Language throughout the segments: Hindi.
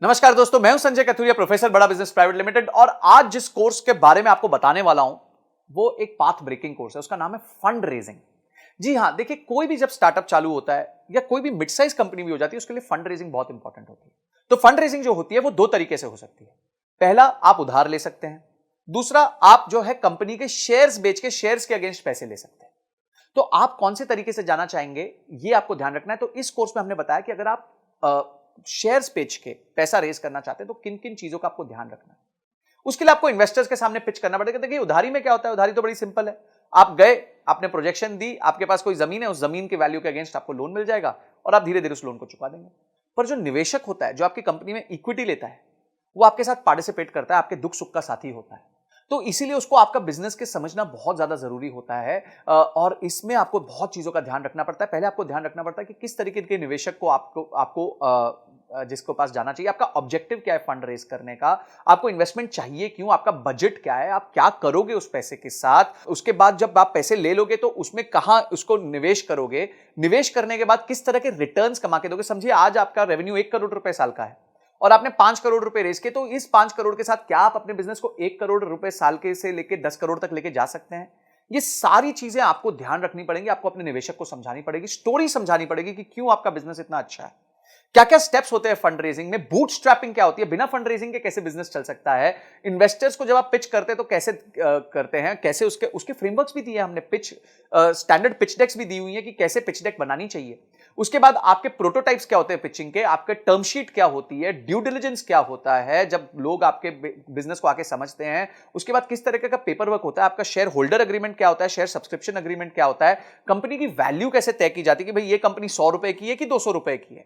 नमस्कार दोस्तों, मैं हूं संजय कथुरिया, प्रोफेसर बड़ा बिजनेस प्राइवेट लिमिटेड। और आज जिस कोर्स के बारे में आपको बताने वाला हूं वो एक पाथ ब्रेकिंग कोर्स है। उसका नाम है फंड रेजिंग। जी हां, देखिए, कोई भी जब स्टार्टअप चालू होता है या कोई भी मिड साइज कंपनी भी हो जाती है, उसके लिए फंड रेजिंग बहुत इंपॉर्टेंट होती है। तो फंड रेजिंग जो होती है वो दो तरीके से हो सकती है। पहला, आप उधार ले सकते हैं। दूसरा, आप जो है कंपनी के शेयर्स बेच के शेयर्स के अगेंस्ट पैसे ले सकते हैं। तो आप कौन से तरीके से जाना चाहेंगे, ये आपको ध्यान रखना है। तो इस कोर्स में हमने बताया कि अगर आप शेयर्स बेच के पैसा रेज करना चाहते हैं तो किन किन चीजों का आपको ध्यान रखना है। उसके लिए आपको इन्वेस्टर्स के सामने पिच करना पड़ेगा। देखिए, उधारी में क्या होता है, उधारी तो बड़ी सिंपल है। आप गए, आपने प्रोजेक्शन दी, आपके पास कोई जमीन है, उस जमीन के वैल्यू के अगेंस्ट आपको लोन मिल जाएगा और आप धीरे धीरे उस लोन को चुका देंगे। पर जो निवेशक होता है, जो आपकी कंपनी में इक्विटी लेता है, वो आपके साथ पार्टिसिपेट करता है, आपके दुख सुख का साथी होता है। तो इसीलिए उसको आपका बिजनेस के समझना बहुत ज्यादा जरूरी होता है। और इसमें आपको बहुत चीजों का ध्यान रखना पड़ता है। पहले आपको ध्यान रखना पड़ता है कि किस तरीके के निवेशक को आपको आपको जिसके पास जाना चाहिए, आपका ऑब्जेक्टिव क्या है फंड रेज करने का, आपको इन्वेस्टमेंट चाहिए क्यों, आपका बजट क्या है, आप क्या करोगे उस पैसे के साथ। उसके बाद जब आप पैसे ले लोगे तो उसमें कहां उसको निवेश करोगे, निवेश करने के बाद किस तरह के रिटर्न्स कमा के दोगे। समझिए, आज आपका रेवेन्यू 1 करोड़ रुपए साल का है और आपने 5 करोड़ रुपए रेज किए, तो इस 5 करोड़ के साथ क्या आप अपने बिजनेस को 1 करोड़ रुपए साल के से लेकर 10 करोड़ तक लेके जा सकते हैं। ये सारी चीजें आपको ध्यान रखनी पड़ेंगी, आपको अपने निवेशक को समझानी पड़ेगी, स्टोरी समझानी पड़ेगी कि क्यों आपका बिजनेस इतना अच्छा है। क्या क्या स्टेप्स होते हैं फंड रेजिंग में, बूटस्ट्रैपिंग क्या होती है, बिना फंड रेजिंग के कैसे बिजनेस चल सकता है, इन्वेस्टर्स को जब आप पिच करते हैं तो कैसे करते हैं, कैसे उसके उसके फ्रेमवर्क्स भी दिए हैं हमने, पिच स्टैंडर्ड पिच डेक्स भी दी हुई है कि कैसे पिच डेक बनानी चाहिए। उसके बाद आपके प्रोटोटाइप्स क्या होते हैं पिचिंग के, आपके टर्म शीट क्या होती है, ड्यू डिलिजेंस क्या होता है जब लोग आपके बिजनेस को आके समझते हैं। उसके बाद किस तरह का पेपर वर्क होता है, आपका शेयर होल्डर एग्रीमेंट क्या होता है, शेयर सब्सक्रिप्शन एग्रीमेंट क्या होता है, कंपनी की वैल्यू कैसे तय की जाती है कि भाई ये कंपनी 100 रुपए की है कि 200 रुपए की है।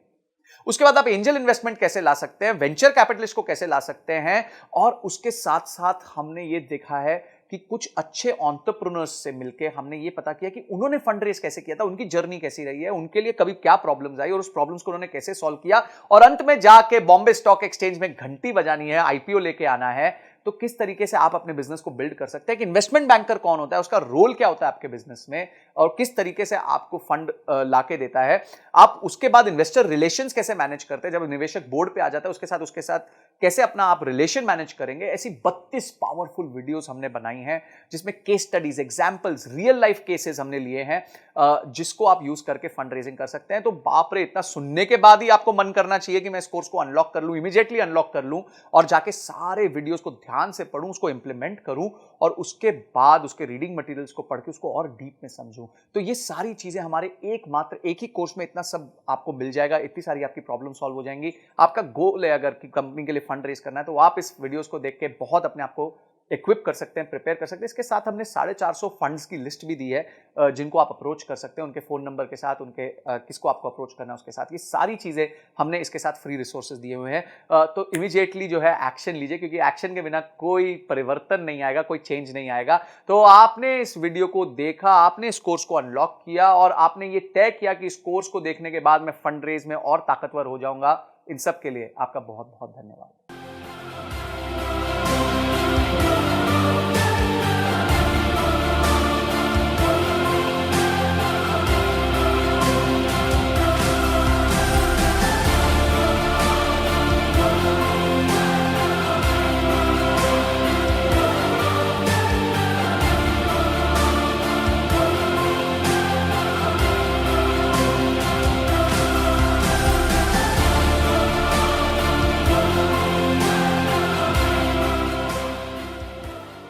उसके बाद आप एंजल इन्वेस्टमेंट कैसे ला सकते हैं, वेंचर कैपिटलिस्ट को कैसे ला सकते हैं। और उसके साथ साथ हमने ये देखा है कि कुछ अच्छे एंटरप्रेन्योर्स से मिलकर हमने ये पता किया कि उन्होंने फंड रेज कैसे किया था, उनकी जर्नी कैसी रही है, उनके लिए कभी क्या प्रॉब्लम्स आई और उस प्रॉब्लम्स को उन्होंने कैसे सॉल्व किया। और अंत में जाके बॉम्बे स्टॉक एक्सचेंज में घंटी बजानी है, आईपीओ लेके आना है। तो किस तरीके से आप अपने बिजनेस को बिल्ड कर सकते हैं, कि इन्वेस्टमेंट बैंकर कौन होता है, उसका रोल क्या होता है आपके बिजनेस में, और किस तरीके से आपको फंड लाके देता है। आप उसके बाद इन्वेस्टर रिलेशंस कैसे मैनेज करते हैं, जब निवेशक बोर्ड पे आ जाता है उसके साथ कैसे अपना आप रिलेशन मैनेज करेंगे। ऐसी 32 पावरफुल वीडियोस हमने बनाई हैं जिसमें case studies, examples, real life cases हमने लिए हैं, जिसको आप यूज करके फंड रेजिंग कर सकते हैं। तो बाप रे, इतना सुनने के बाद ही आपको मन करना चाहिए कि मैं इस कोर्स को अनलॉक कर लूं, इमीडिएटली अनलॉक कर लूं और जाके सारे वीडियोस को ध्यान से पढूं, उसको इंप्लीमेंट करूं और उसके बाद उसके रीडिंग मटेरियल्स को पढ़ के उसको और डीप में समझूं। तो ये सारी चीजें हमारे एक ही कोर्स में इतना सब आपको मिल जाएगा, इतनी सारी आपकी प्रॉब्लम सॉल्व हो जाएंगी। आपका गोल है अगर कि कंपनी के लिए फंड रेज करना है, तो आप इस वीडियोस को देख के बहुत अपने आप को इक्विप कर सकते हैं, प्रिपेयर कर सकते हैं। इसके साथ हमने 450 फंड्स की लिस्ट भी दी है, जिनको आप अप्रोच कर सकते हैं, उनके फोन नंबर के साथ, उनके किसको आपको अप्रोच करना है उसके साथ। ये सारी चीजें हमने इसके साथ फ्री रिसोर्सेज दिए हुए हैं। तो इमीडिएटली जो है एक्शन लीजिए, क्योंकि एक्शन के बिना कोई परिवर्तन नहीं आएगा, कोई चेंज नहीं आएगा। तो आपने इस वीडियो को देखा, आपने इस कोर्स को अनलॉक किया और आपने ये तय किया कि इस कोर्स को देखने के बाद मैं फंड रेज में और ताकतवर हो जाऊंगा। इन सब के लिए आपका बहुत बहुत धन्यवाद।